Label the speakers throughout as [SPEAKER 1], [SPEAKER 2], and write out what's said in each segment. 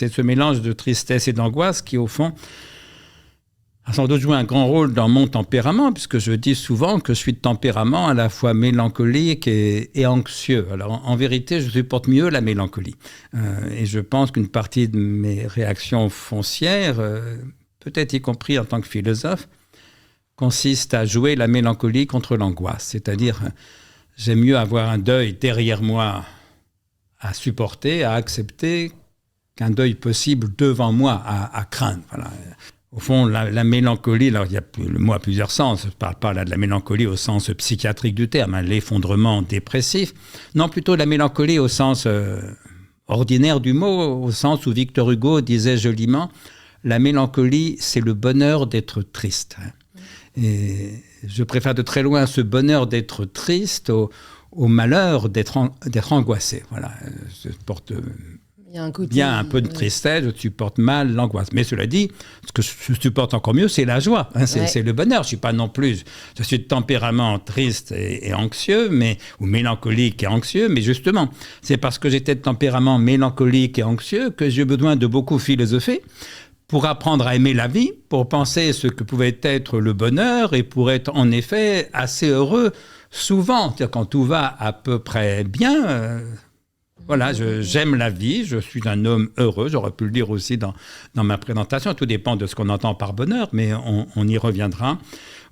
[SPEAKER 1] C'est ce mélange de tristesse et d'angoisse qui, au fond, a sans doute joué un grand rôle dans mon tempérament, puisque je dis souvent que je suis de tempérament à la fois mélancolique et anxieux. Alors, en vérité, je supporte mieux la mélancolie. Et je pense qu'une partie de mes réactions foncières, peut-être y compris en tant que philosophe, consiste à jouer la mélancolie contre l'angoisse. C'est-à-dire, j'aime mieux avoir un deuil derrière moi à supporter, à accepter, qu'un deuil possible devant moi à craindre. Voilà. Au fond, la mélancolie, alors il y a le mot à plusieurs sens, je ne parle pas là de la mélancolie au sens psychiatrique du terme, l'effondrement dépressif, non, plutôt la mélancolie au sens ordinaire du mot, au sens où Victor Hugo disait joliment, la mélancolie, c'est le bonheur d'être triste. Et je préfère de très loin ce bonheur d'être triste au malheur d'être angoissé. Voilà, je porte... Il y a bien un peu de tristesse, je supporte mal l'angoisse. Mais cela dit, ce que je supporte encore mieux, c'est la joie, c'est le bonheur. Je suis pas non plus, je suis de tempérament triste et anxieux, ou mélancolique et anxieux, mais justement, c'est parce que j'étais de tempérament mélancolique et anxieux que j'ai besoin de beaucoup philosopher pour apprendre à aimer la vie, pour penser ce que pouvait être le bonheur et pour être en effet assez heureux souvent. C'est-à-dire quand tout va à peu près bien... Voilà, j'aime la vie, je suis un homme heureux, j'aurais pu le dire aussi dans ma présentation, tout dépend de ce qu'on entend par bonheur, mais on y reviendra.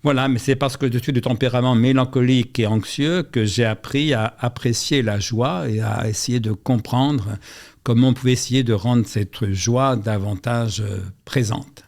[SPEAKER 1] Voilà, mais c'est parce que je suis de tempérament mélancolique et anxieux que j'ai appris à apprécier la joie et à essayer de comprendre comment on pouvait essayer de rendre cette joie davantage présente.